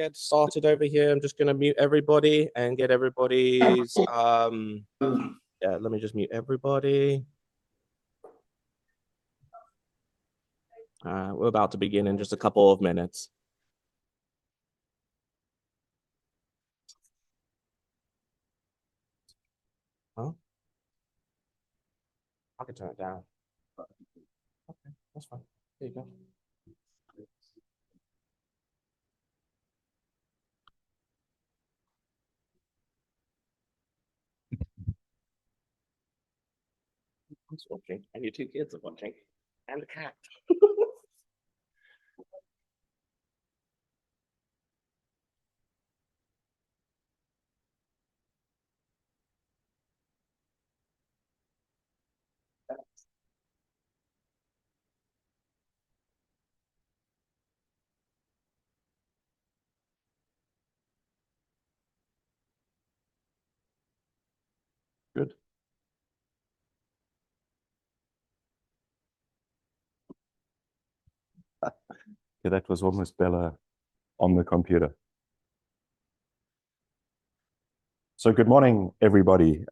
Get started over here. I'm just going to mute everybody and get everybody's yeah, let me just mute everybody. We're about to begin in just a couple of minutes. Huh? I can turn it down. Okay, that's fine. There you go. I'm watching, and your two kids are watching, and the cat. Good. Yeah, that was almost Bella on the computer. So good morning, everybody.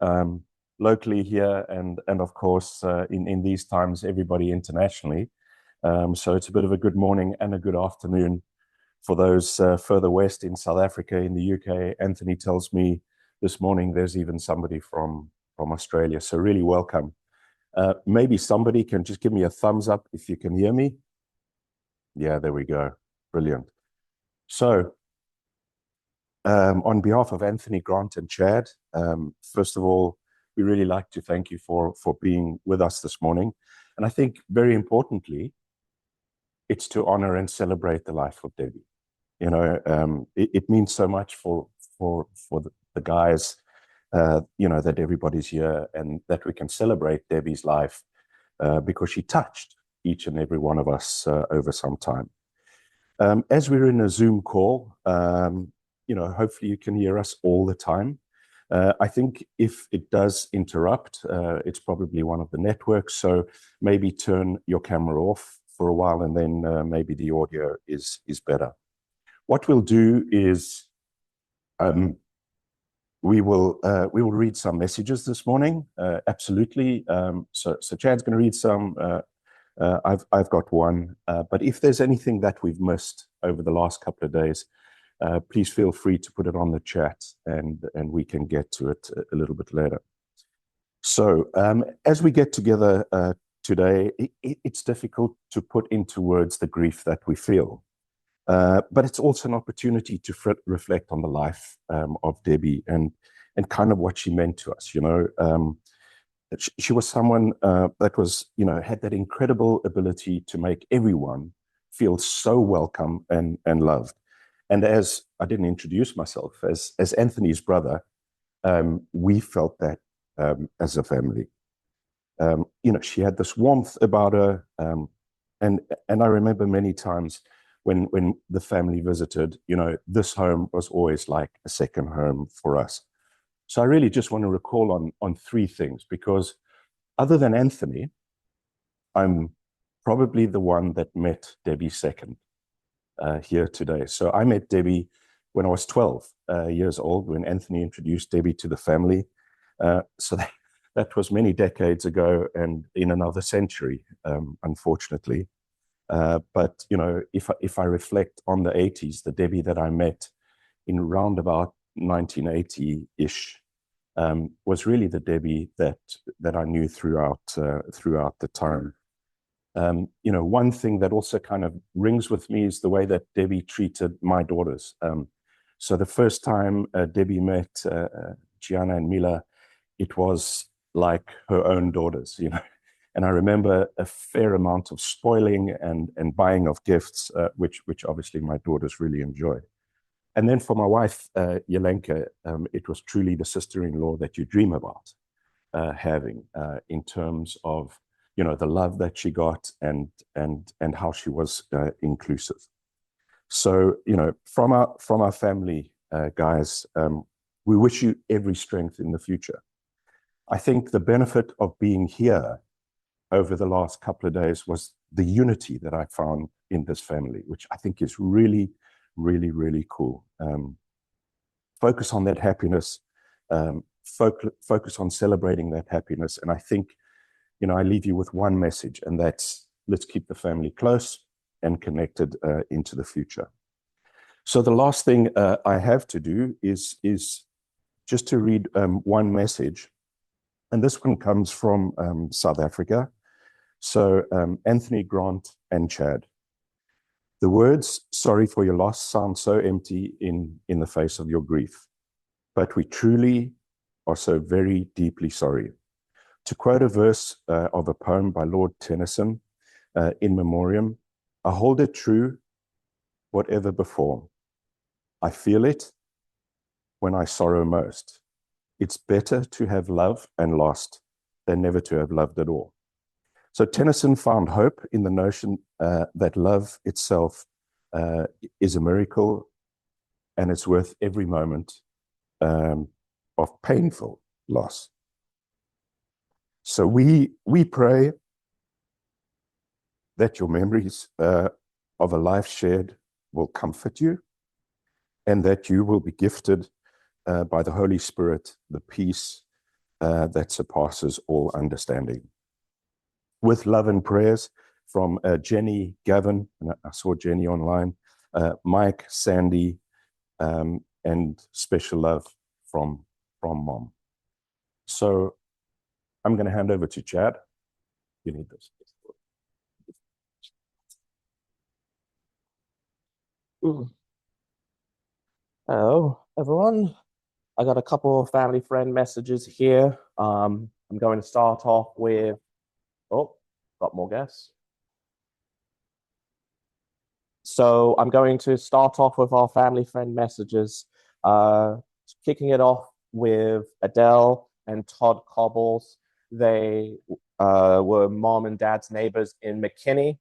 Locally here and of course in these times, everybody internationally. So it's a bit of a good morning and a good afternoon for those further west in South Africa, in the UK. Anthony tells me this morning there's even somebody from Australia. So really welcome. Maybe somebody can just give me a thumbs up if you can hear me. Yeah, there we go. Brilliant. So on behalf of Anthony, Grant, and Chad, first of all, we really like to thank you for being with us this morning. And I think very importantly, it's to honor and celebrate the life of Debbie. You know, it means so much for the guys, you know, that everybody's here and that we can celebrate Debbie's life because she touched each and every one of us over some time. As we're in a Zoom call, you know, hopefully you can hear us all the time. I think if it does interrupt, it's probably one of the networks. So maybe turn your camera off for a while and then maybe the audio is better. What we'll do is we will read some messages this morning. Absolutely. So Chad's going to read some. I've got one. But if there's anything that we've missed over the last couple of days, please feel free to put it on the chat and we can get to it a little bit later. So as we get together today, it's difficult to put into words the grief that we feel. But it's also an opportunity to reflect on the life of Debbie and kind of what she meant to us. You know, she was someone that was, you know, had that incredible ability to make everyone feel so welcome and loved. And as I didn't introduce myself, as Anthony's brother, we felt that as a family. You know, she had this warmth about her, and I remember many times when the family visited, you know, this home was always like a second home for us. So I really just want to recall on three things, because other than Anthony, I'm probably the one that met Debbie second here today. So I met Debbie when I was 12 years old, when Anthony introduced Debbie to the family. So that was many decades ago and in another century, unfortunately. But you know, if I reflect on the 80s, the Debbie that I met in round about 1980-ish was really the Debbie that I knew throughout the time. You know, one thing that also kind of rings with me is the way that Debbie treated my daughters. So the first time Debbie met Gianna and Mila, it was like her own daughters, you know. And I remember a fair amount of spoiling and buying of gifts, which obviously my daughters really enjoyed. And then for my wife, Yelenka, it was truly the sister-in-law that you dream about having in terms of, you know, the love that she got and how she was inclusive. So, you know, from our family, guys, we wish you every strength in the future. I think the benefit of being here over the last couple of days was the unity that I found in this family, which I think is really, really, really cool. Focus on that happiness, focus on celebrating that happiness. And I think, I leave you with one message, and that's, let's keep the family close and connected into the future. So the last thing I have to do is just to read one message. And this one comes from South Africa. So Anthony, Grant, and Chad. The words, sorry for your loss, sound so empty in the face of your grief. But we truly are so very deeply sorry. To quote a verse of a poem by Lord Tennyson, In Memoriam, I hold it true, whatever befall. I feel it when I sorrow most. It's better to have loved and lost than never to have loved at all. So Tennyson found hope in the notion that love itself is a miracle, and it's worth every moment of painful loss. So we pray that your memories of a life shared will comfort you, and that you will be gifted by the Holy Spirit the peace that surpasses all understanding. With love and prayers from Jenny, Gavin, and I saw Jenny online, Mike, Sandy, and special love from Mom. So I'm going to hand over to Chad. You need this. Hello, everyone. I got a couple of family friend messages here. I'm going to start off with, got more guests. So I'm going to start off with our family friend messages, kicking it off with Adele and Todd Cobbles. They were mom and dad's neighbors in McKinney.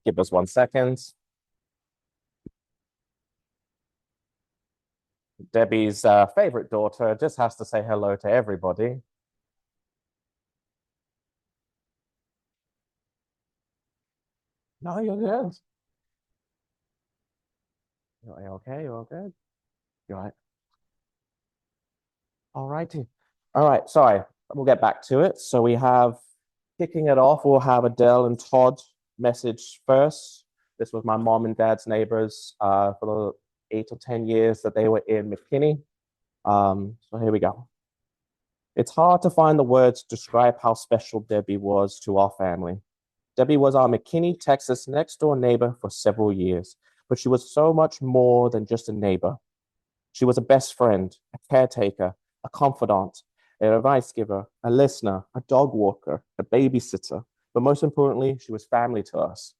Give us 1 second. Debbie's favorite daughter just has to say hello to everybody. No, you're good. You're okay? You're all good? You're all right. All righty. All right, sorry. We'll get back to it. So we have, kicking it off, we'll have Adele and Todd message first. This was my mom and dad's neighbors for the 8 or 10 years that they were in McKinney. So here we go. It's hard to find the words to describe how special Debbie was to our family. Debbie was our McKinney, Texas next door neighbor for several years, but she was so much more than just a neighbor. She was a best friend, a caretaker, a confidant, an advice giver, a listener, a dog walker, a babysitter, but most importantly, she was family to us.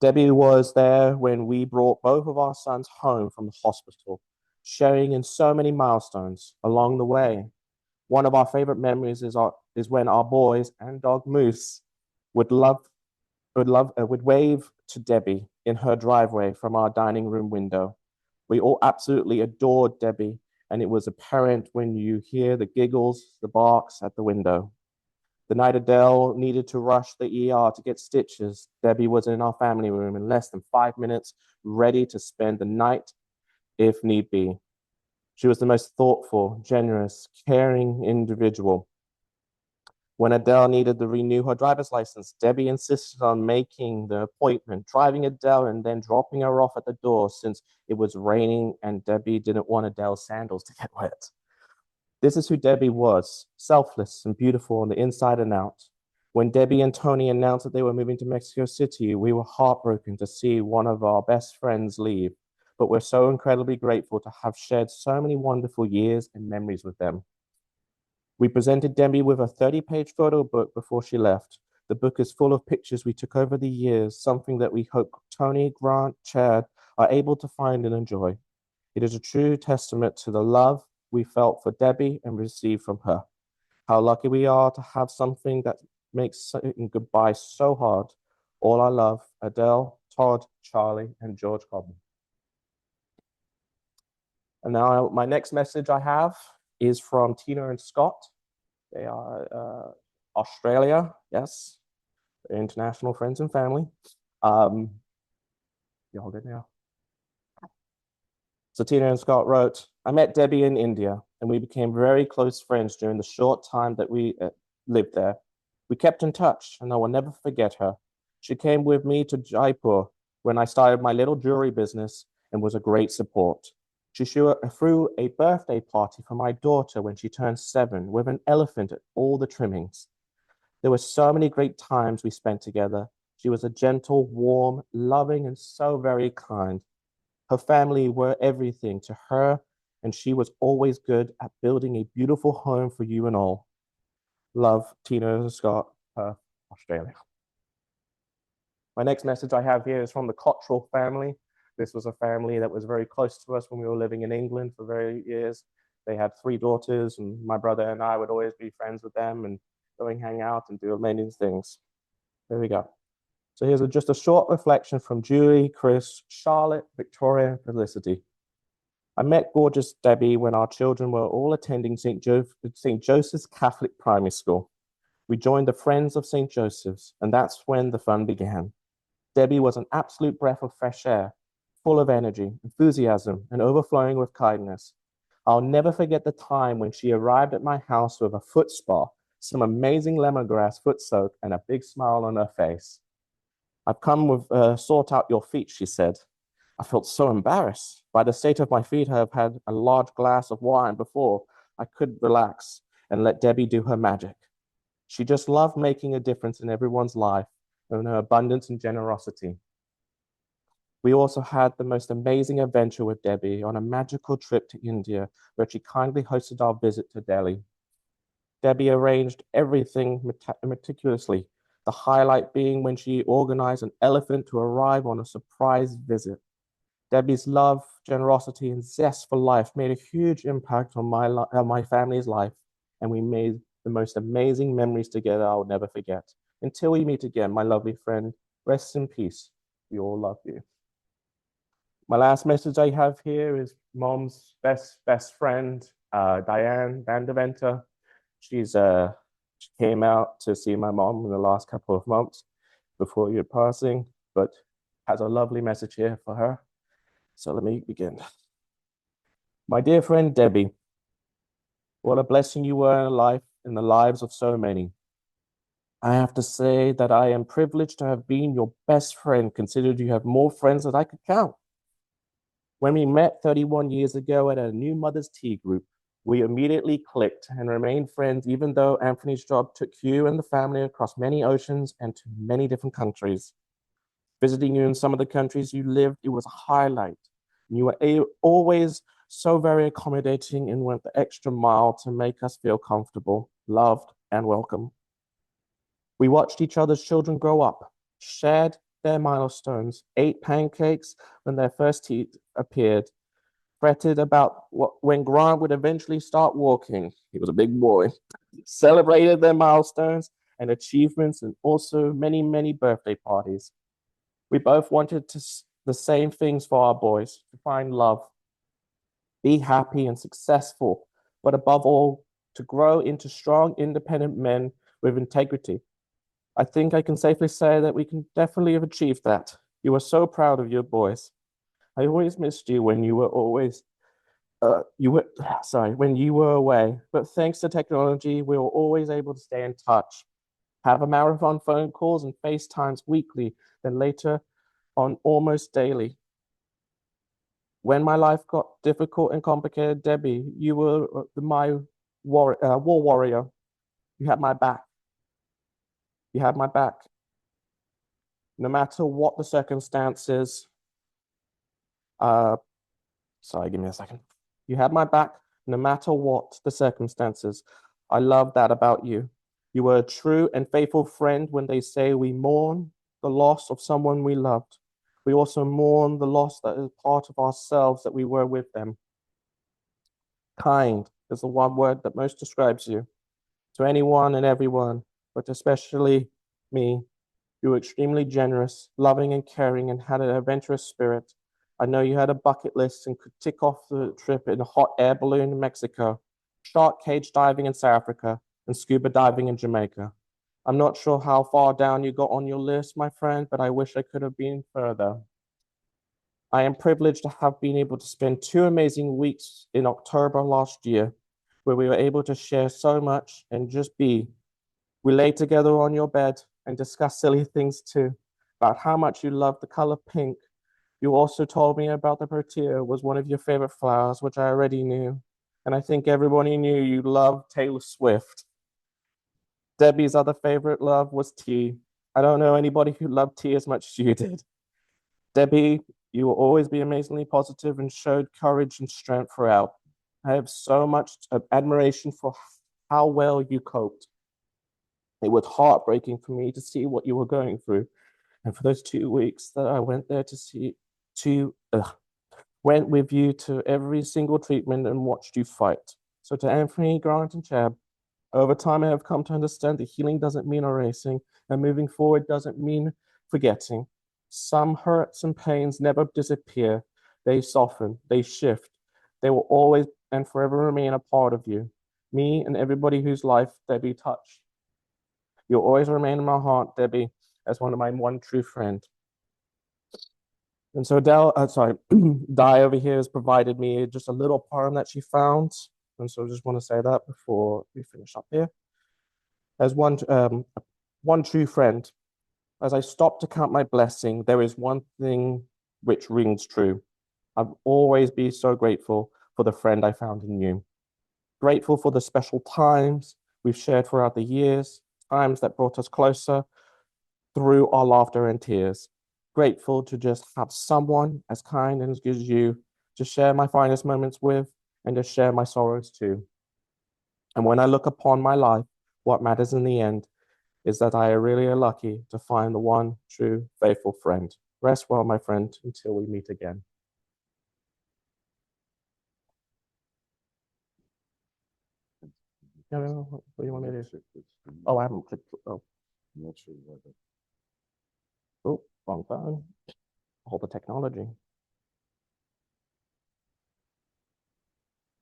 Debbie was there when we brought both of our sons home from the hospital, sharing in so many milestones along the way. One of our favorite memories is when our boys and dog Moose would wave to Debbie in her driveway from our dining room window. We all absolutely adored Debbie, and it was apparent when you hear the giggles, the barks at the window. The night Adele needed to rush the ER to get stitches, Debbie was in our family room in less than 5 minutes, ready to spend the night if need be. She was the most thoughtful, generous, caring individual. When Adele needed to renew her driver's license, Debbie insisted on making the appointment, driving Adele and then dropping her off at the door since it was raining and Debbie didn't want Adele's sandals to get wet. This is who Debbie was, selfless and beautiful on the inside and out. When Debbie and Tony announced that they were moving to Mexico City, we were heartbroken to see one of our best friends leave, but we're so incredibly grateful to have shared so many wonderful years and memories with them. We presented Debbie with a 30-page photo book before she left. The book is full of pictures we took over the years, something that we hope Tony, Grant, Chad are able to find and enjoy. It is a true testament to the love we felt for Debbie and received from her. How lucky we are to have something that makes saying goodbye so hard. All our love, Adele, Todd, Charlie, and George Cobbin. And now my next message I have is from Tina and Scott. They are Australia, yes, international friends and family. You all good now? So Tina and Scott wrote, I met Debbie in India and we became very close friends during the short time that we lived there. We kept in touch and I will never forget her. She came with me to Jaipur when I started my little jewelry business and was a great support. She threw a birthday party for my daughter when she turned 7 with an elephant at all the trimmings. There were so many great times we spent together. She was a gentle, warm, loving, and so very kind. Her family were everything to her, and she was always good at building a beautiful home for you and all. Love, Tina and Scott, Australia. My next message I have here is from the Cottrell family. This was a family that was very close to us when we were living in England for very years. They had 3 daughters, and my brother and I would always be friends with them and go and hang out and do many things. There we go. So here's just a short reflection from Julie, Chris, Charlotte, Victoria, and Felicity. I met gorgeous Debbie when our children were all attending St. Joseph's Catholic Primary School. We joined the Friends of St. Joseph's, and that's when the fun began. Debbie was an absolute breath of fresh air, full of energy, enthusiasm, and overflowing with kindness. I'll never forget the time when she arrived at my house with a foot spa, some amazing lemongrass foot soak, and a big smile on her face. I've come with sort out your feet, she said. I felt so embarrassed. By the state of my feet, I have had a large glass of wine before I could relax and let Debbie do her magic. She just loved making a difference in everyone's life and her abundance and generosity. We also had the most amazing adventure with Debbie on a magical trip to India, where she kindly hosted our visit to Delhi. Debbie arranged everything meticulously, the highlight being when she organized an elephant to arrive on a surprise visit. Debbie's love, generosity, and zest for life made a huge impact on my family's life, and we made the most amazing memories together I'll never forget. Until we meet again, my lovely friend, rest in peace. We all love you. My last message I have here is Mom's best friend, Diane Vandeventer. She came out to see my mom in the last couple of months before your passing, but has a lovely message here for her. So let me begin. My dear friend Debbie, what a blessing you were in the lives of so many. I have to say that I am privileged to have been your best friend, considering you have more friends than I could count. When we met 31 years ago at a new Mother's Tea group, we immediately clicked and remained friends, even though Anthony's job took you and the family across many oceans and to many different countries. Visiting you in some of the countries you lived, it was a highlight. You were always so very accommodating and went the extra mile to make us feel comfortable, loved, and welcome. We watched each other's children grow up, shared their milestones, ate pancakes when their first teeth appeared, fretted about when Grant would eventually start walking. He was a big boy. Celebrated their milestones and achievements, and also many, many birthday parties. We both wanted the same things for our boys: to find love, be happy and successful, but above all, to grow into strong, independent men with integrity. I think I can safely say that we can definitely have achieved that. You were so proud of your boys. I always missed you when you were when you were away. But thanks to technology, we were always able to stay in touch, have a marathon phone calls and FaceTimes weekly, then later on almost daily. When my life got difficult and complicated, Debbie, you were my war warrior. You had my back. You had my back. No matter what the circumstances. Give me a second. You had my back no matter what the circumstances. I love that about you. You were a true and faithful friend. When they say we mourn the loss of someone we loved, we also mourn the loss that is part of ourselves that we were with them. Kind is the one word that most describes you. To anyone and everyone, but especially me, you were extremely generous, loving and caring, and had an adventurous spirit. I know you had a bucket list and could tick off the trip in a hot air balloon in Mexico, shark cage diving in South Africa, and scuba diving in Jamaica. I'm not sure how far down you got on your list, my friend, but I wish I could have been further. I am privileged to have been able to spend 2 amazing weeks in October last year, where we were able to share so much and just be. We lay together on your bed and discuss silly things too, about how much you love the color pink. You also told me about the protea was one of your favorite flowers, which I already knew. And I think everybody knew you loved Taylor Swift. Debbie's other favorite love was tea. I don't know anybody who loved tea as much as you did. Debbie, you will always be amazingly positive and showed courage and strength throughout. I have so much admiration for how well you coped. It was heartbreaking for me to see what you were going through. And for those 2 weeks that I went there went with you to every single treatment and watched you fight. So to Anthony, Grant, and Chad, over time I have come to understand that healing doesn't mean erasing, and moving forward doesn't mean forgetting. Some hurts and pains never disappear. They soften, they shift. They will always and forever remain a part of you, me and everybody whose life Debbie touched. You'll always remain in my heart, Debbie, as my one true friend. And so Di over here has provided me just a little poem that she found. And so I just want to say that before we finish up here. As one true friend, as I stop to count my blessing, there is one thing which rings true. I'll always be so grateful for the friend I found in you. Grateful for the special times we've shared throughout the years, times that brought us closer through our laughter and tears. Grateful to just have someone as kind and as good as you to share my finest moments with and to share my sorrows too. And when I look upon my life, what matters in the end is that I really are lucky to find the one true faithful friend. Rest well, my friend, until we meet again. No, what do you want me to do? Oh, I haven't clicked. Oh, I'm not sure why that. oh, wrong phone. All the technology.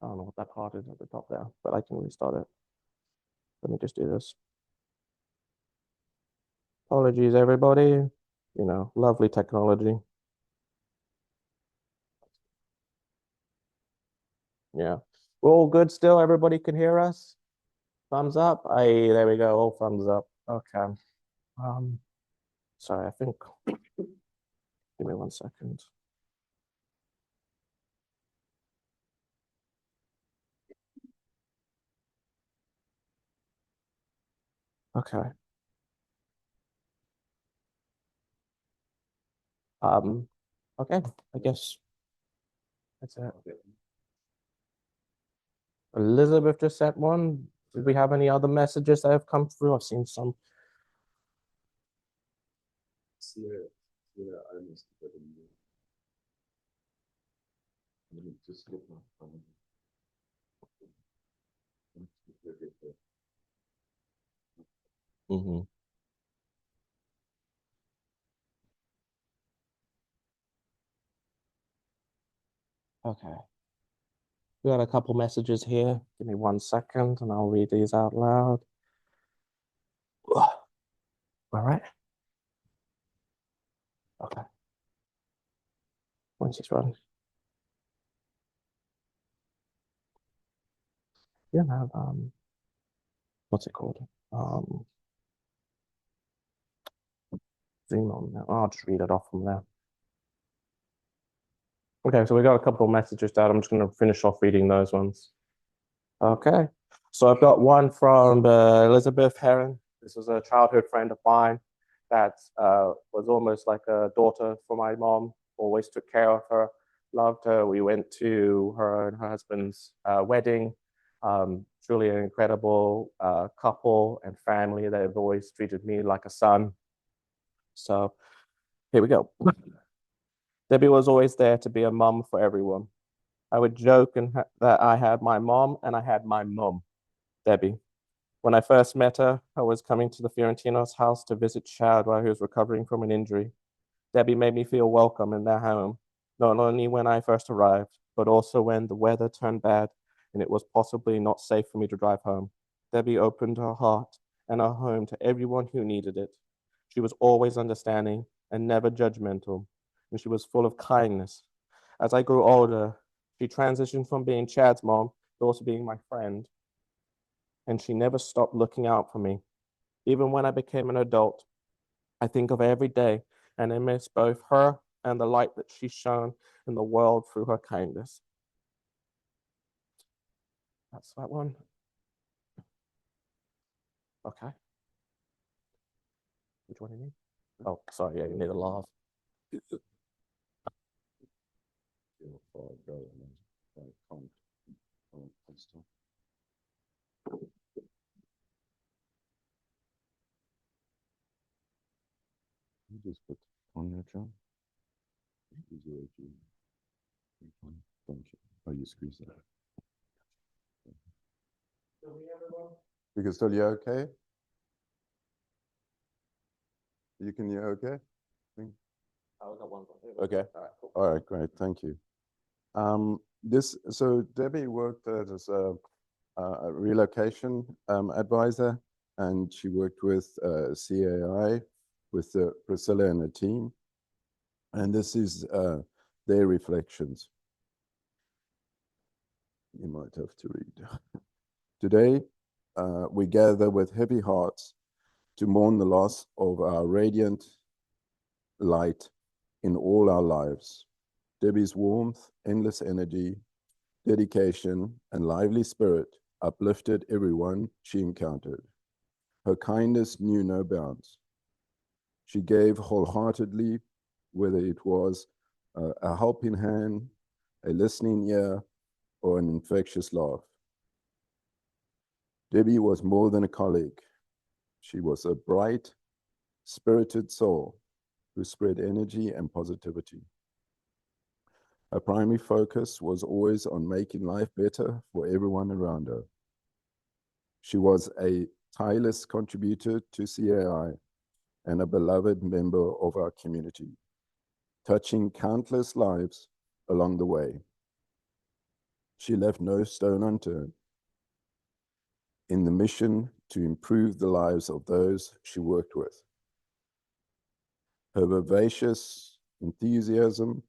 I don't know what that part is at the top there, but I can restart it. Let me just do this. Apologies, everybody. You know, lovely technology. Yeah. We're all good still. Everybody can hear us. Thumbs up. There we go. All thumbs up. Okay. Sorry, I think. Give me 1 second. Okay. Okay, I guess that's it. Elizabeth just sent one. Did we have any other messages that have come through? I've seen some. Yeah, I must have been. Let me just look my phone. Mm-hmm. Okay. We got a couple messages here. Give me 1 second and I'll read these out loud. All right. Okay. Once it's running. Yeah, what's it called? Zoom on now. I'll just read it off from there. Okay, so we got a couple of messages down. I'm just going to finish off reading those ones. Okay, so I've got one from Elizabeth Heron. This was a childhood friend of mine that was almost like a daughter for my mom, always took care of her, loved her. We went to her and her husband's wedding. Truly an incredible couple and family that have always treated me like a son. So here we go. Debbie was always there to be a mum for everyone. I would joke that I had my mom and I had my mum, Debbie. When I first met her, I was coming to the Fiorentino's house to visit Chad while he was recovering from an injury. Debbie made me feel welcome in their home, not only when I first arrived, but also when the weather turned bad and it was possibly not safe for me to drive home. Debbie opened her heart and her home to everyone who needed it. She was always understanding and never judgmental, and she was full of kindness As I grew older, she transitioned from being Chad's mom to also being my friend. And she never stopped looking out for me. Even when I became an adult, I think of her every day and I miss both her and the light that she's shown in the world through her kindness. That's that one. Okay. Which one do you need? Oh, sorry, yeah, you need a laugh. You just put on there, John. Thank you. Oh, you squeeze that. You can still hear okay? You can hear okay? I got one. Okay. All right, cool. All right, great. Thank you. So Debbie worked as a relocation advisor, and she worked with CAI, with Priscilla and the team. And this is their reflections. You might have to read. Today, we gather with heavy hearts to mourn the loss of our radiant light in all our lives. Debbie's warmth, endless energy, dedication, and lively spirit uplifted everyone she encountered. Her kindness knew no bounds. She gave wholeheartedly, whether it was a helping hand, a listening ear, or an infectious laugh. Debbie was more than a colleague. She was a bright, spirited soul who spread energy and positivity. Her primary focus was always on making life better for everyone around her. She was a tireless contributor to CAI and a beloved member of our community, touching countless lives along the way. She left no stone unturned in the mission to improve the lives of those she worked with. Her vivacious enthusiasm,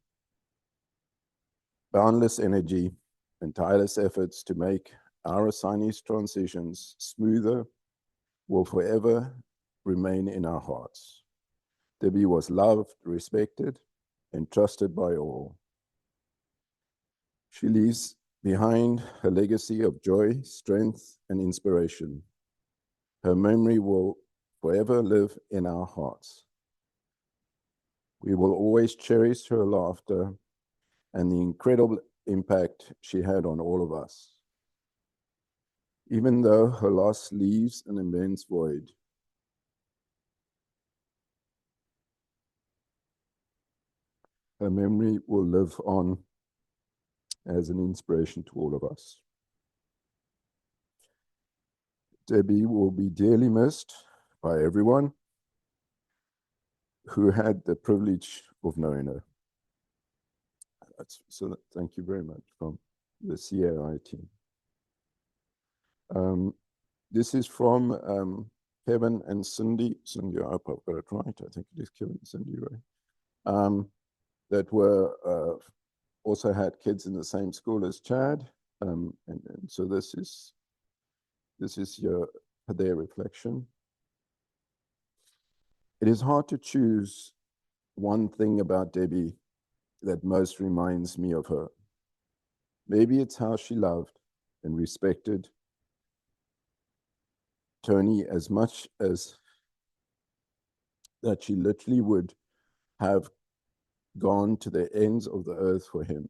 boundless energy, and tireless efforts to make our assignees' transitions smoother will forever remain in our hearts. Debbie was loved, respected, and trusted by all. She leaves behind her legacy of joy, strength, and inspiration. Her memory will forever live in our hearts. We will always cherish her laughter and the incredible impact she had on all of us. Even though her loss leaves an immense void, her memory will live on as an inspiration to all of us. Debbie will be dearly missed by everyone who had the privilege of knowing her. So thank you very much from the CAI team. This is from Kevin and Cindy. Cindy, I hope I've got it right. I think it is Kevin and Cindy, right? That were also had kids in the same school as Chad. And so this is their reflection. It is hard to choose one thing about Debbie that most reminds me of her. Maybe it's how she loved and respected Tony as much as that she literally would have gone to the ends of the earth for him.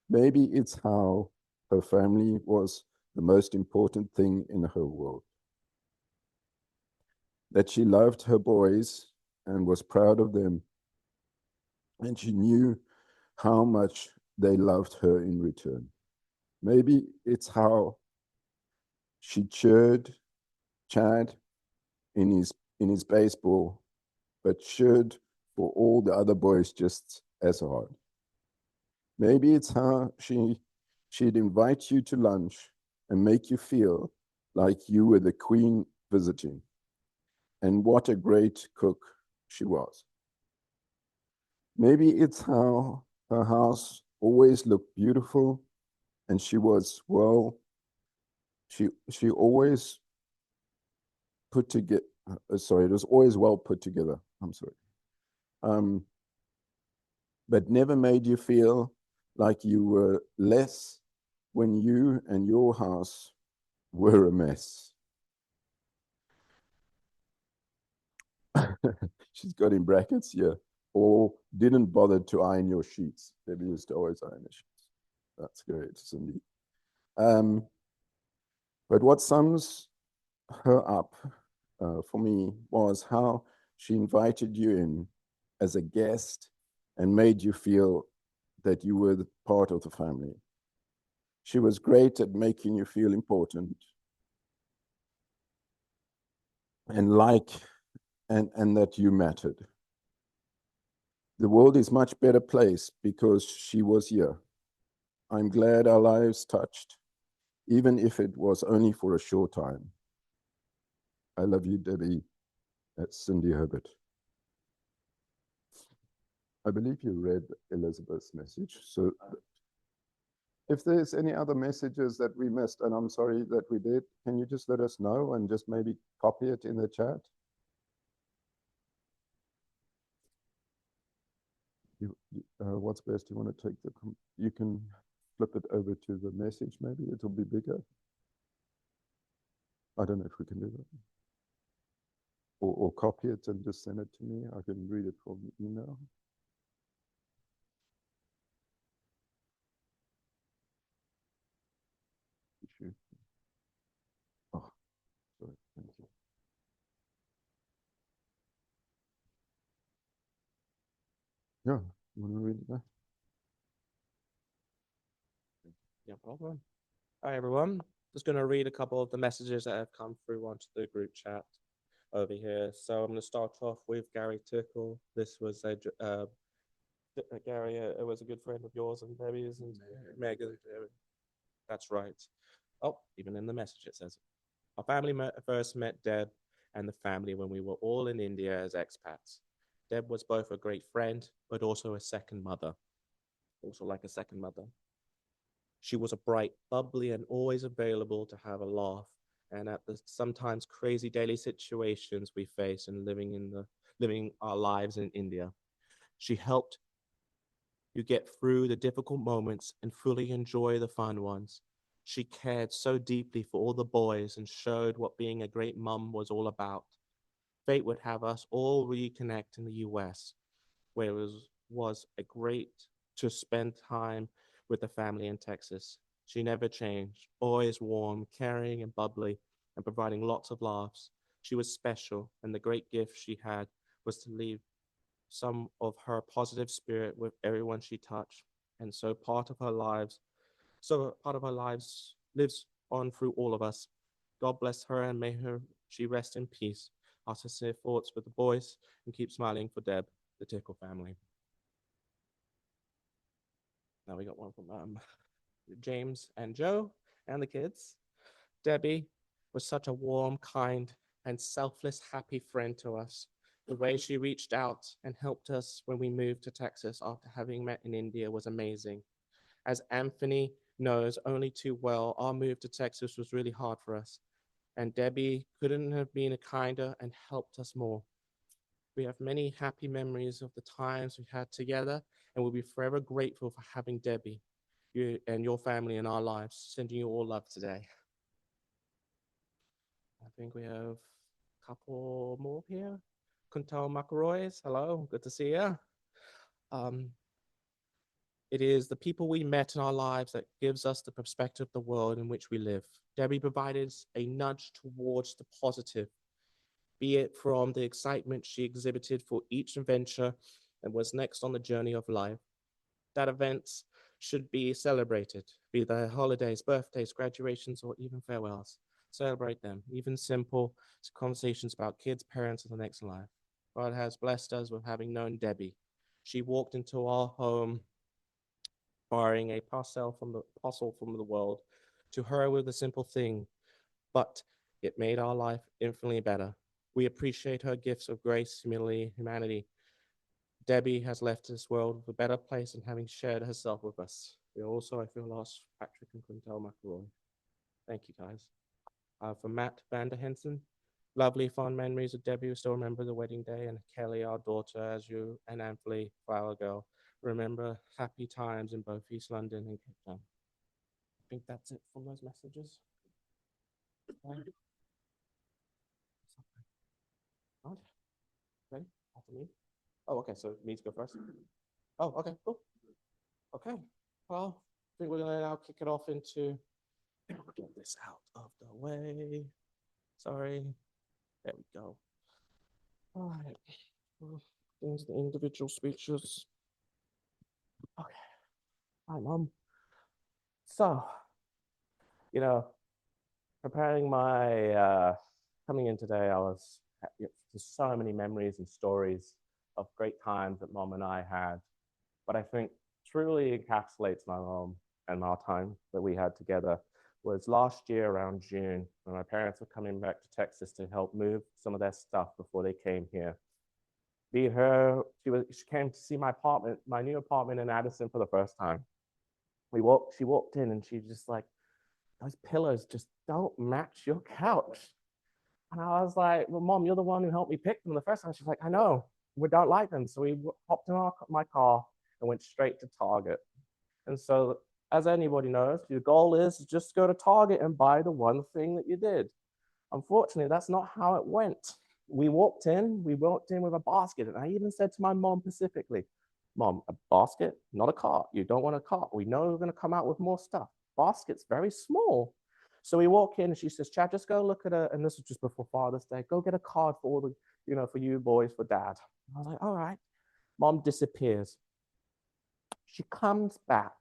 Maybe it's how her family was the most important thing in her world. That she loved her boys and was proud of them. And she knew how much they loved her in return. Maybe it's how she cheered Chad in his baseball, but cheered for all the other boys just as hard. Maybe it's how she'd invite you to lunch and make you feel like you were the queen visiting. And what a great cook she was. Maybe it's how Her house always looked beautiful, and she always put together. Sorry, it was always well put together. I'm sorry. But never made you feel like you were less when you and your house were a mess. She's got in brackets here, or didn't bother to iron your sheets. Debbie used to always iron the sheets. That's great, Cindy. But what sums her up for me was how she invited you in as a guest and made you feel that you were the part of the family. She was great at making you feel important and and that you mattered. The world is a much better place because she was here. I'm glad our lives touched, even if it was only for a short time. I love you, Debbie. That's Cindy Herbert. I believe you read Elizabeth's message. So if there's any other messages that we missed, and I'm sorry that we did, can you just let us know and just maybe copy it in the chat? What's best? You want to take you can flip it over to the message, maybe it'll be bigger. I don't know if we can do that. Or copy it and just send it to me. I can read it from the email. Oh, sorry. Thank you. Yeah, you want to read it now? No problem. Hi, everyone. Just going to read a couple of the messages that have come through onto the group chat over here. So I'm going to start off with Gary Tickle. This was Gary, it was a good friend of yours and Debbie's and Megan. That's right. Oh, even in the message it says, our family first met Deb and the family when we were all in India as expats. Deb was both a great friend, but also a second mother. Also like a second mother. She was a bright, bubbly, and always available to have a laugh. And at the sometimes crazy daily situations we face in living our lives in India, she helped you get through the difficult moments and fully enjoy the fun ones. She cared so deeply for all the boys and showed what being a great mum was all about. Fate would have us all reconnect in the US, where was a great to spend time with the family in Texas. She never changed, always warm, caring, and bubbly, and providing lots of laughs. She was special, and the great gift she had was to leave some of her positive spirit with everyone she touched. And so part of her lives lives on through all of us. God bless her and may she rest in peace. Our sincere thoughts with the boys and keep smiling for Deb, the Tickle family. Now we got one from James and Joe and the kids. Debbie was such a warm, kind, and selfless, happy friend to us. The way she reached out and helped us when we moved to Texas after having met in India was amazing. As Anthony knows only too well, our move to Texas was really hard for us, and Debbie couldn't have been a kinder and helped us more. We have many happy memories of the times we had together, and we'll be forever grateful for having Debbie, you and your family in our lives. Sending you all love today. I think we have a couple more here. Kuntal McElroy's, hello, good to see you. It is the people we met in our lives that gives us the perspective of the world in which we live. Debbie provided a nudge towards the positive, be it from the excitement she exhibited for each adventure and was next on the journey of life. That events should be celebrated, be they holidays, birthdays, graduations, or even farewells. Celebrate them, even simple conversations about kids, parents, and the next life. God has blessed us with having known Debbie. She walked into our home barring a parcel from the world. To her, with a simple thing, but it made our life infinitely better. We appreciate her gifts of grace, humility, humanity. Debbie has left this world with a better place in having shared herself with us. We also, I feel, lost Patrick and Quintel McElroy. Thank you, guys. For Matt Vander Henson, lovely, fond memories of Debbie. We still remember the wedding day, and Kelly, our daughter, as you and Anthony, Flower Girl, remember happy times in both East London and Cape Town. I think that's it from those messages. Ready? After me? Oh, okay. So me to go first. Oh, okay, cool. Okay. Well, I think we're gonna now kick it off into. Get this out of the way. Sorry. There we go. All right. Things the individual speeches. Okay. Hi, Mom. So, preparing my coming in today, I was there's so many memories and stories of great times that Mom and I had. But I think truly encapsulates my mom and our time that we had together was last year around June when my parents were coming back to Texas to help move some of their stuff before they came here. She came to see my apartment, my new apartment in Addison for the first time. She walked in and she's just like, those pillows just don't match your couch. And I was like, well, Mom, you're the one who helped me pick them the first time. She's like, I know, we don't like them. So we hopped in my car and went straight to Target. And so, as anybody knows, your goal is just go to Target and buy the one thing that you did. Unfortunately, that's not how it went. We walked in with a basket. And I even said to my mom specifically, Mom, a basket, not a cart. You don't want a cart. We know we're going to come out with more stuff. Basket's very small. So we walk in and she says, Chad, just go look at and this was just before Father's Day, go get a card for all the, for you boys, for Dad. I was like, all right. Mom disappears. She comes back,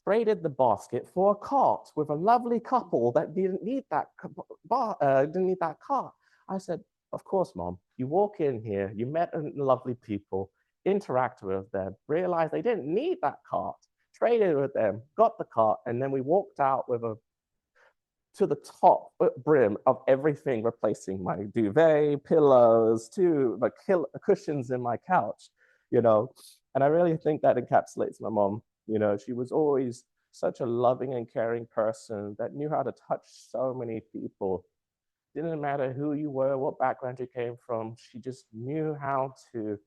traded the basket for a cart with a lovely couple that didn't need that cart. I said, of course, Mom. You walk in here, you met lovely people, interacted with them, realized they didn't need that cart, traded with them, got the cart, and then we walked out with to the top brim of everything, replacing my duvet, pillows, the cushions in my couch, And I really think that encapsulates my mom. She was always such a loving and caring person that knew how to touch so many people. Didn't matter who you were, what background you came from, she just knew how to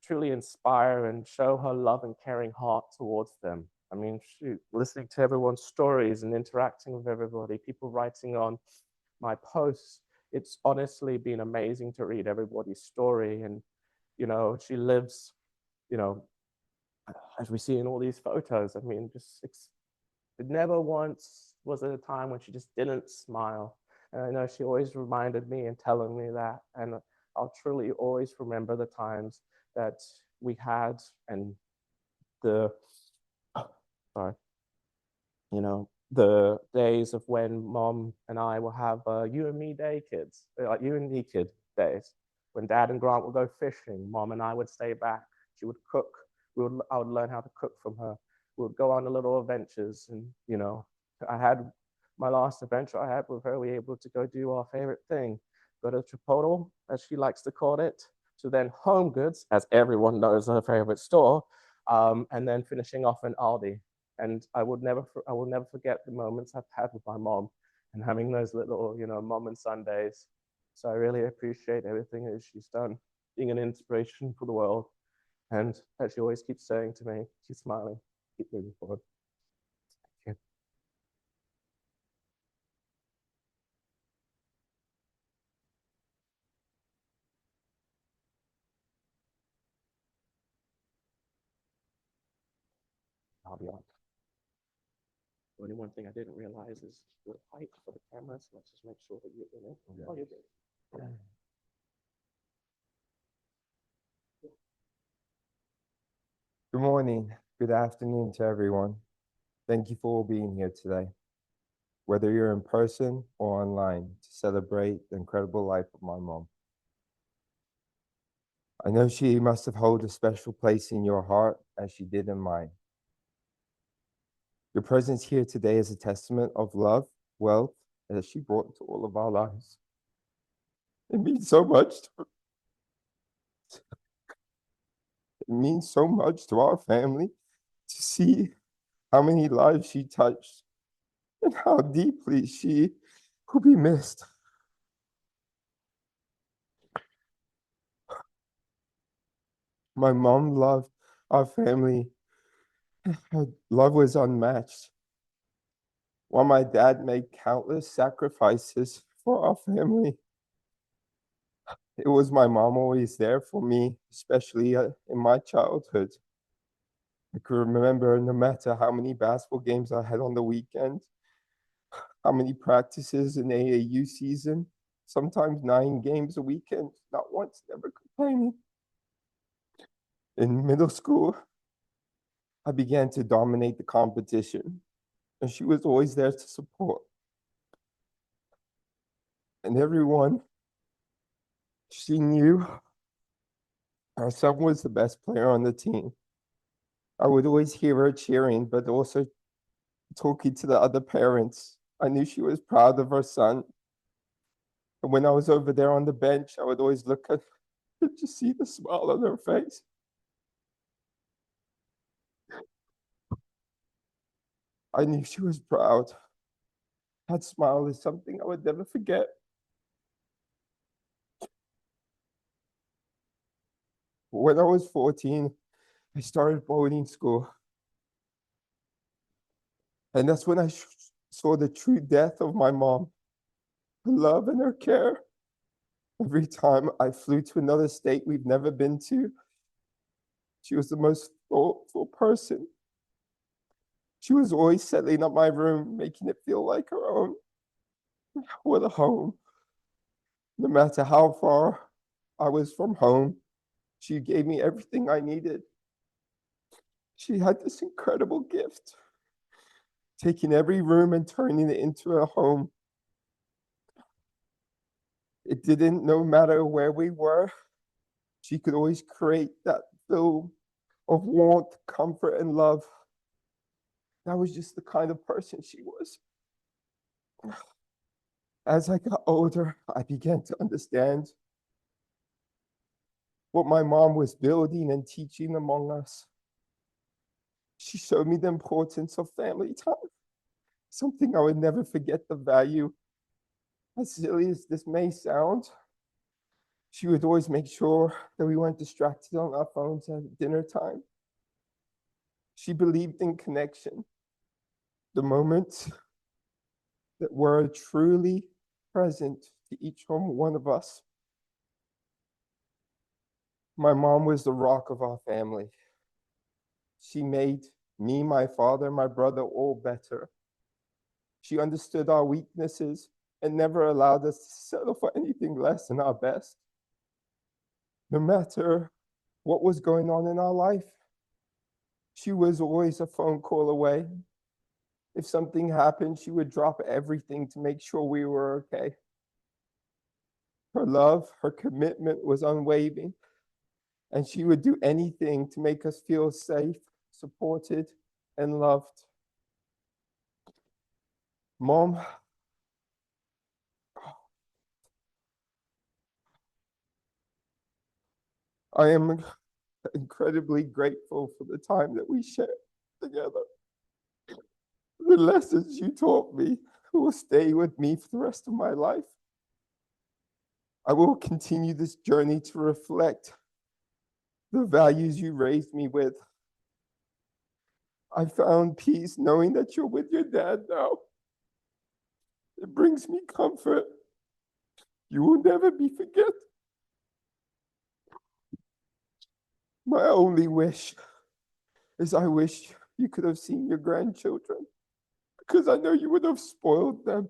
truly inspire and show her love and caring heart towards them. I mean, shoot, listening to everyone's stories and interacting with everybody, people writing on my posts, it's honestly been amazing to read everybody's story. And, she lives, as we see in all these photos, I mean, it never once was at a time when she just didn't smile. And I know she always reminded me and telling me that. And I'll truly always remember the times that we had and the days of when Mom and I will have you and me day kids, like you and me kid days. When Dad and Grant would go fishing, Mom and I would stay back. She would cook. I would learn how to cook from her. We would go on the little adventures. And, I had my last adventure I had with her. We were able to go do our favorite thing, go to Chipotle, as she likes to call it, to then Home Goods, as everyone knows her favorite store, and then finishing off in Aldi. And I will never forget the moments I've had with my mom and having those little, mom and son days. So I really appreciate everything that she's done, being an inspiration for the world. And as she always keeps saying to me, keep smiling, keep moving forward. Thank you. I'll be on. The only one thing I didn't realize is the height for the camera, so let's just make sure that you're in it. Yeah. Oh, you're good. Good morning, good afternoon to everyone. Thank you for being here today, whether you're in person or online, to celebrate the incredible life of my mom. I know she must have held a special place in your heart as she did in mine. Your presence here today is a testament of love, wealth, that she brought into all of our lives. It means so much to means so much to our family to see how many lives she touched and how deeply she will be missed. My mom loved our family. Her love was unmatched. While my dad made countless sacrifices for our family, it was my mom always there for me, especially in my childhood. I could remember no matter how many basketball games I had on the weekend, how many practices in AAU season, sometimes 9 games a weekend, not once, never complaining. In middle school, I began to dominate the competition, and she was always there to support. And everyone, she knew our son was the best player on the team. I would always hear her cheering, but also talking to the other parents. I knew she was proud of her son. And when I was over there on the bench, I would always look at her to see the smile on her face. I knew she was proud. That smile is something I would never forget. When I was 14, I started boarding school. And that's when I saw the true depth of my mom, her love and her care. Every time I flew to another state we've never been to, she was the most thoughtful person. She was always settling up my room, making it feel like her own. What a home. No matter how far I was from home, she gave me everything I needed. She had this incredible gift, taking every room and turning it into a home. It didn't, no matter where we were, she could always create that film of warmth, comfort, and love. That was just the kind of person she was. As I got older, I began to understand what my mom was building and teaching among us. She showed me the importance of family time, something I would never forget the value. As silly as this may sound, she would always make sure that we weren't distracted on our phones at dinner time. She believed in connection. The moments that were truly present to each one of us. My mom was the rock of our family. She made me, my father, my brother all better. She understood our weaknesses and never allowed us to settle for anything less than our best. No matter what was going on in our life, she was always a phone call away. If something happened, she would drop everything to make sure we were okay. Her love, her commitment was unwavering, and she would do anything to make us feel safe, supported, and loved. Mom, I am incredibly grateful for the time that we shared together. The lessons you taught me will stay with me for the rest of my life. I will continue this journey to reflect the values you raised me with. I found peace knowing that you're with your dad now. It brings me comfort. You will never be forget. My only wish is I wish you could have seen your grandchildren, because I know you would have spoiled them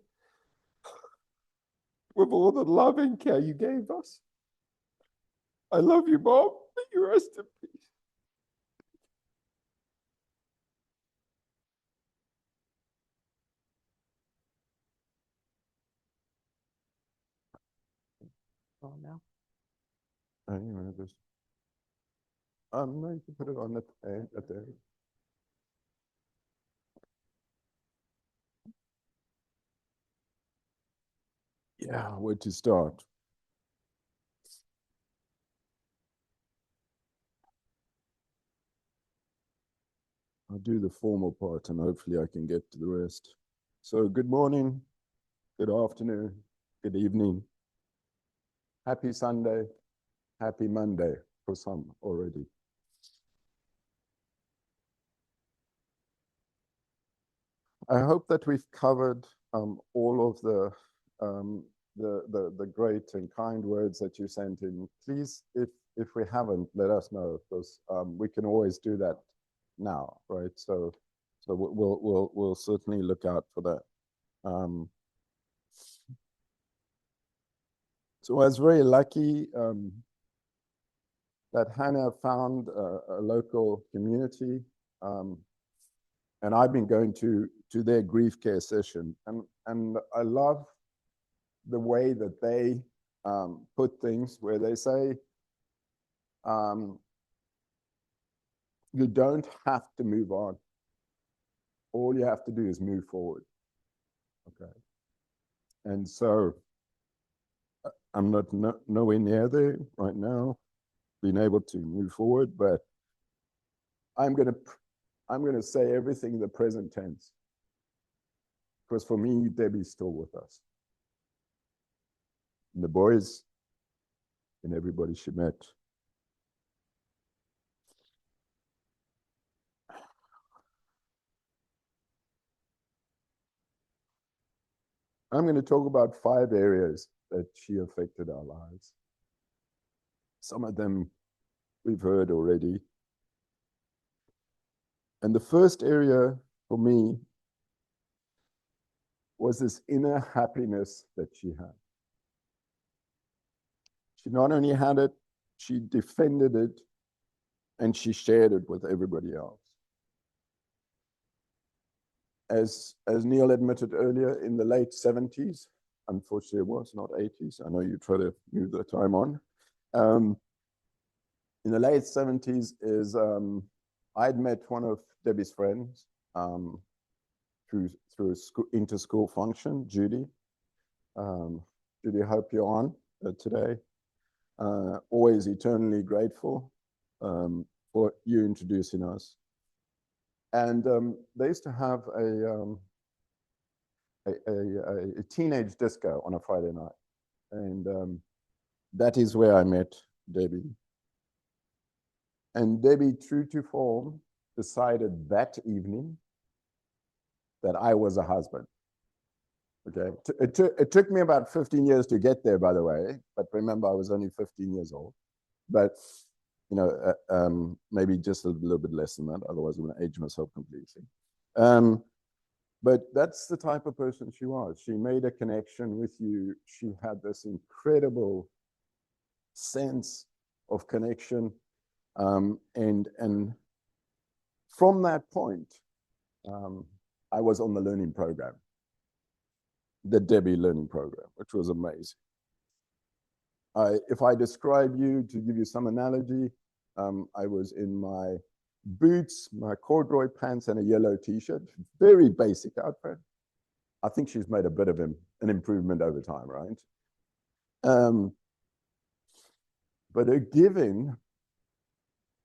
with all the love and care you gave us. I love you, Mom. May you rest in peace. Oh, now. You want to just, no, you can put it on the at the. Yeah, where to start? I'll do the formal part and hopefully I can get to the rest. So good morning, good afternoon, good evening. Happy Sunday, happy Monday for some already. I hope that we've covered all of the great and kind words that you sent in. Please, if we haven't, let us know, because we can always do that now, right? So we'll certainly look out for that. So I was very lucky that Hannah found a local community, and I've been going to their grief care session, and I love the way that they put things, where they say, you don't have to move on. All you have to do is move forward. Okay. And so I'm not nowhere near there right now, being able to move forward, but I'm gonna say everything in the present tense, because for me, Debbie's still with us. And the boys and everybody she met. I'm going to talk about 5 areas that she affected our lives. Some of them we've heard already. And the first area for me was this inner happiness that she had. She not only had it, she defended it, and she shared it with everybody else. As Neil admitted earlier, in the late 70s, unfortunately it was not 80s, I know you try to move the time on. In the late 70s is, I'd met one of Debbie's friends through a inter-school function, Judy. Judy, I hope you're on today. Always eternally grateful for you introducing us. And they used to have a teenage disco on a Friday night. And that is where I met Debbie. And Debbie, true to form, decided that evening that I was a husband. Okay, it took me about 15 years to get there, by the way, but remember, I was only 15 years old. But, you know, maybe just a little bit less than that, otherwise I'm gonna age myself completely. But that's the type of person she was. She made a connection with you. She had this incredible sense of connection. And from that point, I was on the learning program, the Debbie learning program, which was amazing. If I describe you, to give you some analogy, I was in my boots, my corduroy pants, and a yellow t-shirt, very basic outfit. I think she's made a bit of an improvement over time, right? But her giving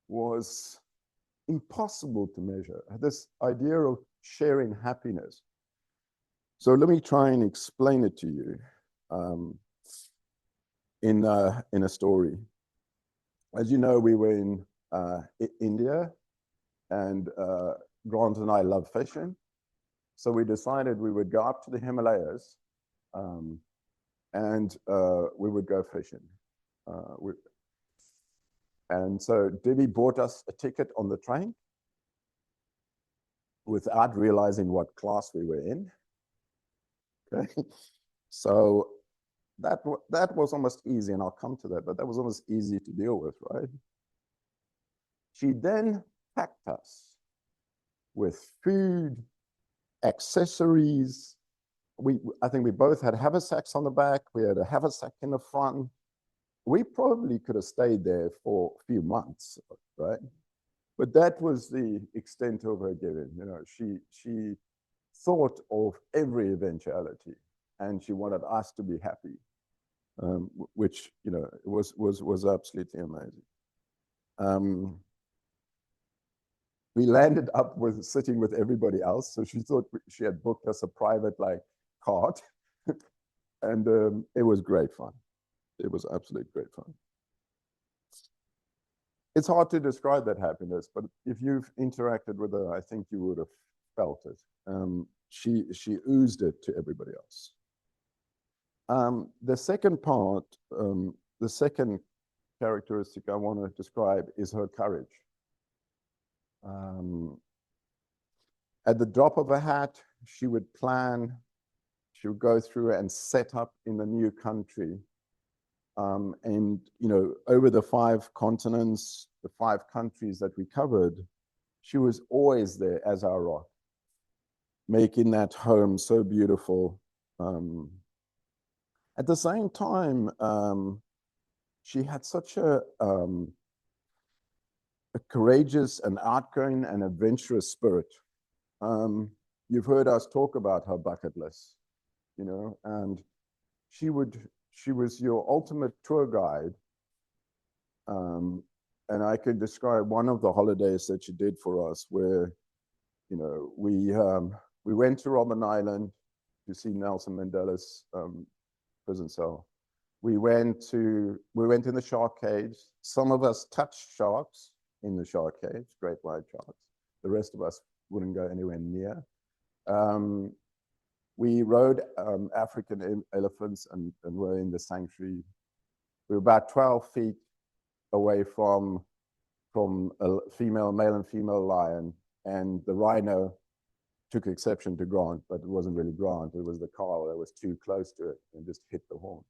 was impossible to measure. This idea of sharing happiness. So let me try and explain it to you in a story. As you know, we were in India, and Grant and I love fishing. So we decided we would go up to the Himalayas and we would go fishing. And so Debbie bought us a ticket on the train without realizing what class we were in. Okay, so that was almost easy, and I'll come to that, but that was almost easy to deal with, right? She then packed us with food, accessories. I think we both had haversacks on the back. We had a haversack in the front. We probably could have stayed there for a few months, right? But that was the extent of her giving. You know, she thought of every eventuality, and she wanted us to be happy, which, you know, was absolutely amazing. we landed up with sitting with everybody else. So she thought she had booked us a private like cart. And it was great fun. It was absolute great fun. It's hard to describe that happiness, but if you've interacted with her, I think you would have felt it. She oozed it to everybody else. The second part, the second characteristic I want to describe is her courage. At the drop of a hat, she would plan, she would go through and set up in the new country. And, you know, over the 5 continents, the 5 countries that we covered, she was always there as our rock, making that home so beautiful. At the same time, she had such a courageous and outgoing and adventurous spirit. You've heard us talk about her bucket list, you know, and she was your ultimate tour guide. And I could describe one of the holidays that she did for us where, you know, we went to Robben Island to see Nelson Mandela's prison cell. We went in the shark cage. Some of us touched sharks in the shark cage, great white sharks. The rest of us wouldn't go anywhere near. We rode African elephants and were in the sanctuary. We were about 12 feet away from a male and female lion, and the rhino took exception to Grant, but it wasn't really Grant. It was the cow that was too close to it and just hit the horn.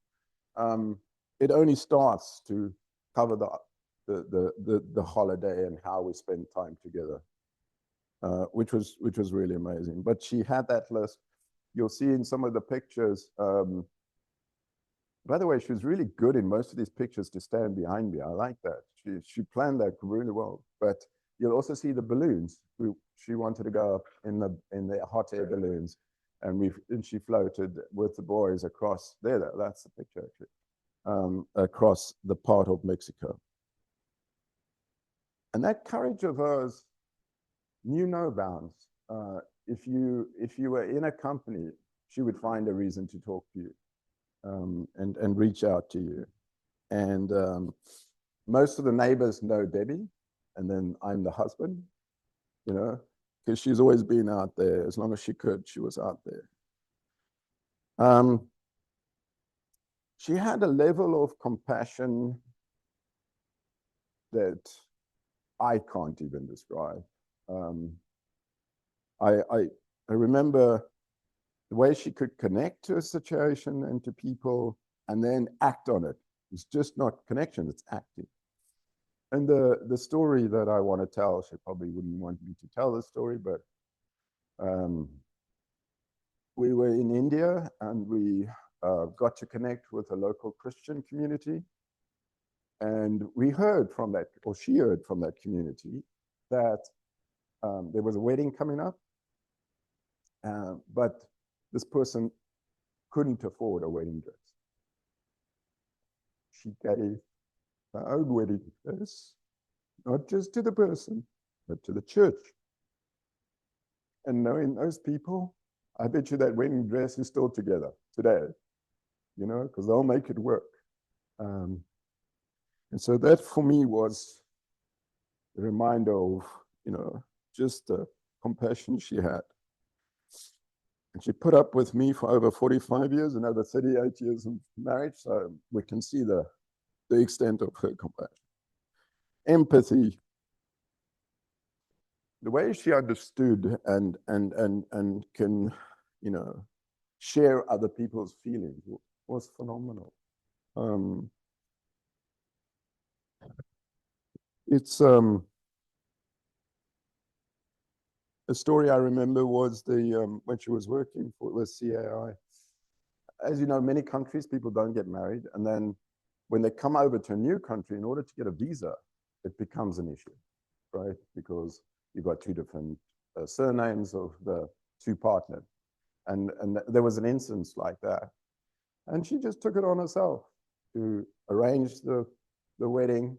It only starts to cover the holiday and how we spend time together, which was really amazing. But she had that list. You'll see in some of the pictures. By the way, she was really good in most of these pictures to stand behind me. I like that. She planned that really well. But you'll also see the balloons. She wanted to go up in the hot air balloons, and she floated with the boys across there. That's the picture actually, across the part of Mexico. And that courage of hers knew no bounds. If you were in a company, she would find a reason to talk to you, and reach out to you. And most of the neighbors know Debbie, and then I'm the husband, you know, because she's always been out there. As long as she could, she was out there. She had a level of compassion that I can't even describe. I remember the way she could connect to a situation and to people and then act on it. It's just not connection, it's acting. And the story that I want to tell, she probably wouldn't want me to tell the story, but we were in India and we got to connect with a local Christian community. And we heard from that, or she heard from that community, that there was a wedding coming up, but this person couldn't afford a wedding dress. She gave her own wedding dress, not just to the person, but to the church. And knowing those people, I bet you that wedding dress is still together today, you know, because they'll make it work. And so that for me was a reminder of, you know, just the compassion she had. And she put up with me for over 45 years and over 38 years of marriage, so we can see the extent of her compassion. Empathy. The way she understood and can, you know, share other people's feelings was phenomenal. It's a story I remember was when she was working with CAI. As you know, many countries, people don't get married. And then when they come over to a new country, in order to get a visa, it becomes an issue, right? Because you've got 2 different surnames of the 2 partners. And there was an instance like that. And she just took it on herself to arrange the wedding,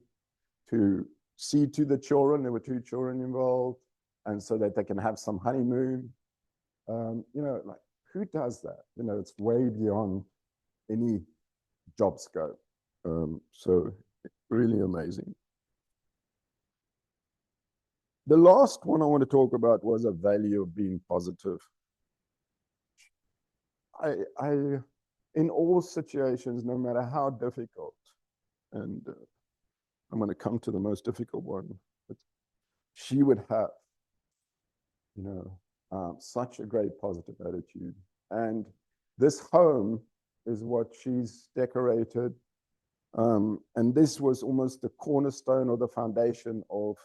to see to the children. There were 2 children involved. and so that they can have some honeymoon. You know, like, who does that? You know, it's way beyond any job scope. So really amazing. The last one I want to talk about was a value of being positive. In all situations, no matter how difficult, and I'm going to come to the most difficult one, but she would have, you know, such a great positive attitude. And this home is what she's decorated. And this was almost the cornerstone or the foundation of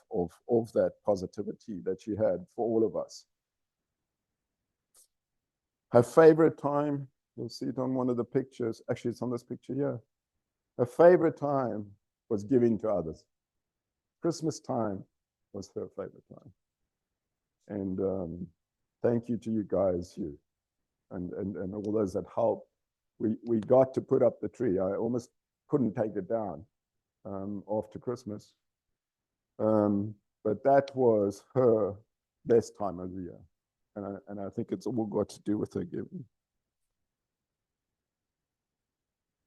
that positivity that she had for all of us. Her favorite time, you'll see it on one of the pictures. Actually, it's on this picture here. Her favorite time was giving to others. Christmas time was her favorite time. And thank you to you guys here and all those that helped. We got to put up the tree. I almost couldn't take it down after Christmas. But that was her best time of the year. And I think it's all got to do with her giving.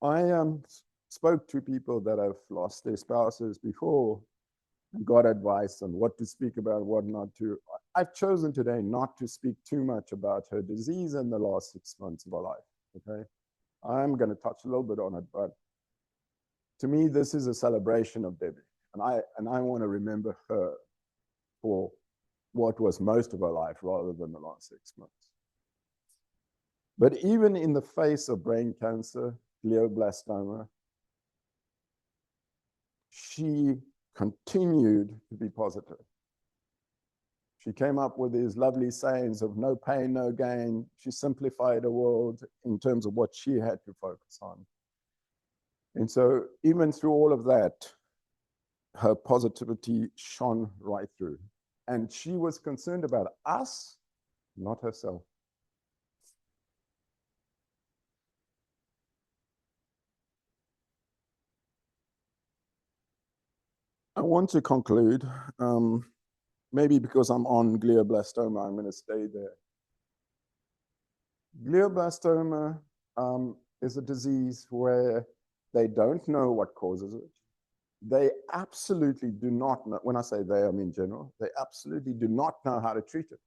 I spoke to people that have lost their spouses before and got advice on what to speak about, what not to. I've chosen today not to speak too much about her disease in the last 6 months of her life, okay? I'm going to touch a little bit on it, but to me, this is a celebration of Debbie. And I want to remember her for what was most of her life rather than the last 6 months. But even in the face of brain cancer, glioblastoma, she continued to be positive. She came up with these lovely sayings of no pain, no gain. She simplified the world in terms of what she had to focus on. And so even through all of that, her positivity shone right through. And she was concerned about us, not herself. I want to conclude, maybe because I'm on glioblastoma, I'm going to stay there. Glioblastoma is a disease where they don't know what causes it. They absolutely do not know, when I say they, I mean general, they absolutely do not know how to treat it.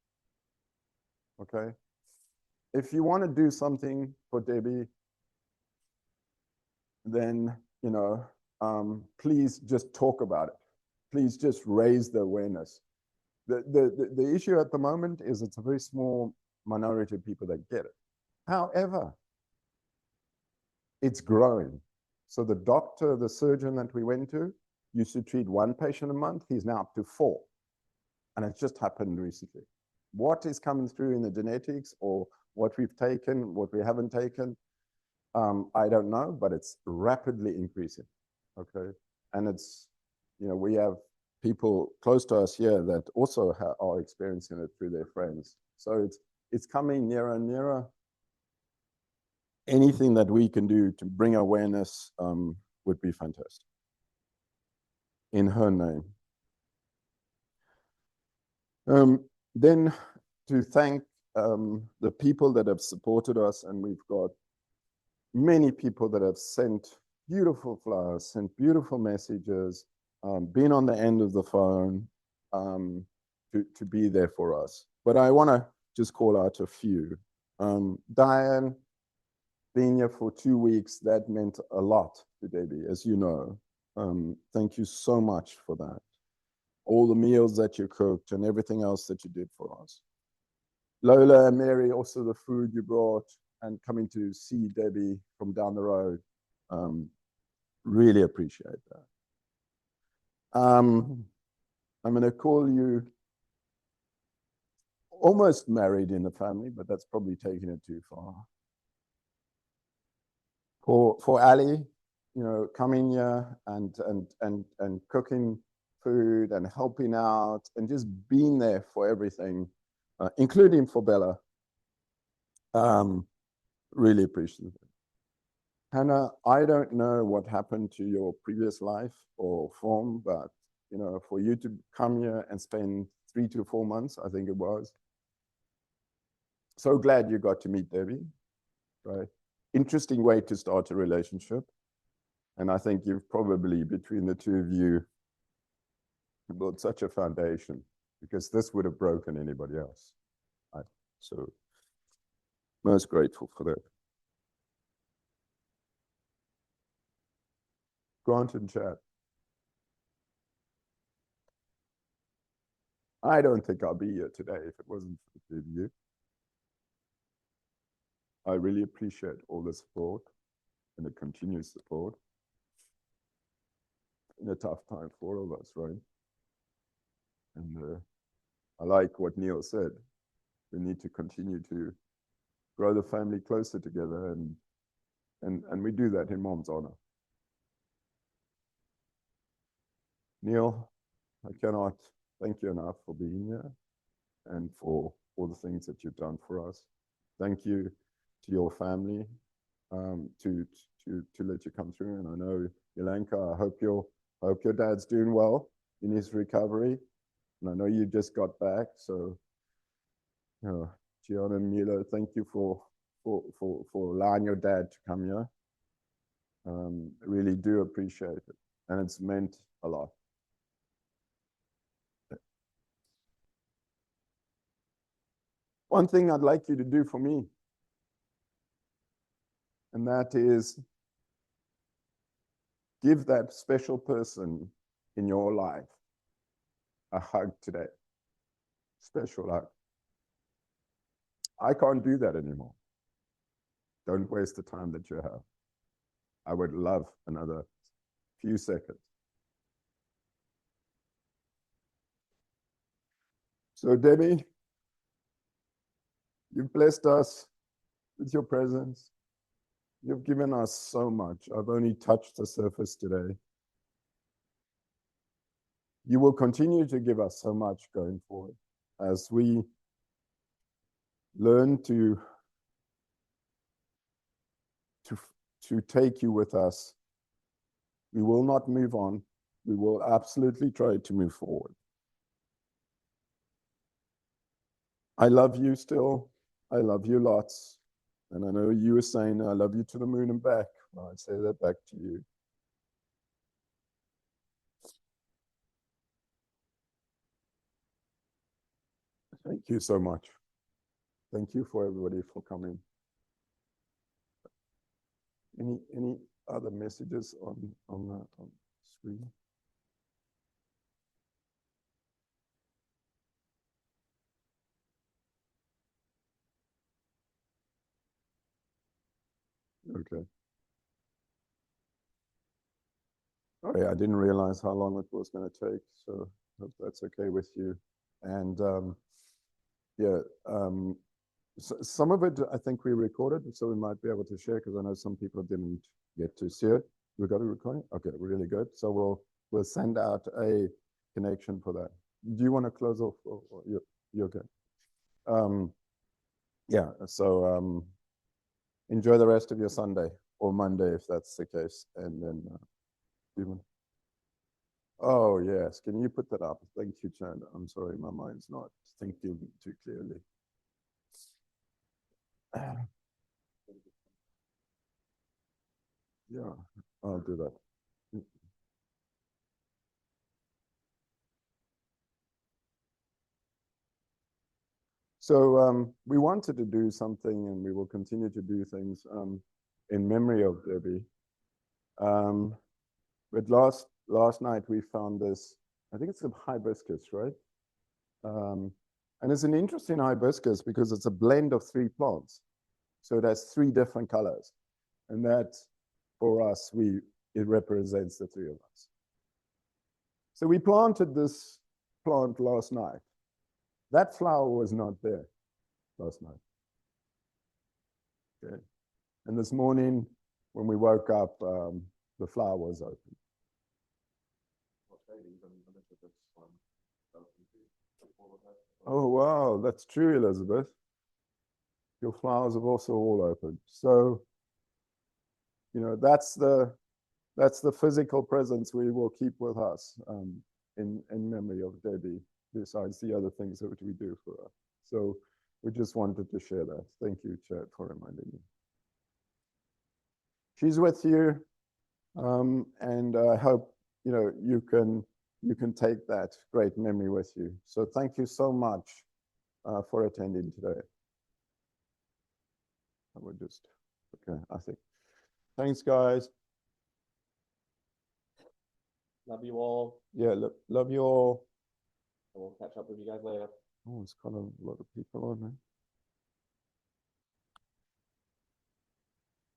Okay? If you want to do something for Debbie, then, you know, please just talk about it. Please just raise the awareness. The issue at the moment is it's a very small minority of people that get it. However, it's growing. So the doctor, the surgeon that we went to, used to treat 1 patient a month. He's now up to 4. And it's just happened recently. What is coming through in the genetics or what we've taken, what we haven't taken, I don't know, but it's rapidly increasing, okay? And it's, you know, we have people close to us here that also are experiencing it through their friends. So it's coming nearer and nearer. Anything that we can do to bring awareness would be fantastic. In her name. Then to thank the people that have supported us, and we've got many people that have sent beautiful flowers, sent beautiful messages, been on the end of the phone to be there for us. But I want to just call out a few. Diane, being here for 2 weeks, that meant a lot to Debbie, as you know. Thank you so much for that. All the meals that you cooked and everything else that you did for us. Lola and Mary, also the food you brought and coming to see Debbie from down the road. Really appreciate that. I'm going to call you almost married in the family, but that's probably taking it too far. For Ali, you know, coming here and cooking food and helping out and just being there for everything, including for Bella. Really appreciate it. Hannah, I don't know what happened to your previous life or form, but you know, for you to come here and spend 3 to 4 months, I think it was. So glad you got to meet Debbie, right? Interesting way to start a relationship. And I think you've probably, between the two of you, built such a foundation, because this would have broken anybody else. So most grateful for that. Grant and Chad. I don't think I'll be here today if it wasn't for the two of you. I really appreciate all the support and the continued support in a tough time for all of us, right? And I like what Neil said. We need to continue to grow the family closer together, and we do that in Mom's honor. Neil, I cannot thank you enough for being here and for all the things that you've done for us. Thank you to your family to let you come through. And I know, Yolanda, I hope your dad's doing well in his recovery. And I know you just got back, so Gianna and Milo, thank you for allowing your dad to come here. Really do appreciate it, and it's meant a lot. One thing I'd like you to do for me, and that is give that special person in your life a hug today. Special hug. I can't do that anymore. Don't waste the time that you have. I would love another few seconds. So Debbie, you've blessed us with your presence. You've given us so much. I've only touched the surface today. You will continue to give us so much going forward as we learn to take you with us. We will not move on. We will absolutely try to move forward. I love you still. I love you lots. And I know you were saying, I love you to the moon and back. Well, I say that back to you. Thank you so much. Thank you for everybody for coming. Any other messages on the screen? Okay. Oh yeah, I didn't realize how long it was going to take, so hope that's okay with you. And yeah, so some of it I think we recorded, so we might be able to share, because I know some people didn't get to see it. We got a recording? Okay, really good. So we'll send out a connection for that. Do you want to close off, or you're okay? Yeah, so enjoy the rest of your Sunday or Monday if that's the case, and then Stephen. Oh yes, can you put that up? Thank you, Chad. I'm sorry, my mind's not thinking too clearly. Yeah, I'll do that. So we wanted to do something, and we will continue to do things in memory of Debbie. But last night we found this, I think it's a hibiscus, right? And it's an interesting hibiscus because it's a blend of 3 plants. So it has 3 different colors. And that, for us, it represents the 3 of us. So we planted this plant last night. That flower was not there last night. Okay. And this morning, when we woke up, the flower was open. Oh, wow, that's true, Elizabeth. Your flowers have also all opened. So, you know, that's the physical presence we will keep with us in memory of Debbie. besides the other things that we do for her. So we just wanted to share that. Thank you, Chad, for reminding me. She's with you, and I hope you can take that great memory with you. So thank you so much for attending today. I would just okay. I think. Thanks, guys. Love you all. Yeah, love you all. We'll catch up with you guys later. Oh, it's got a lot of people on there.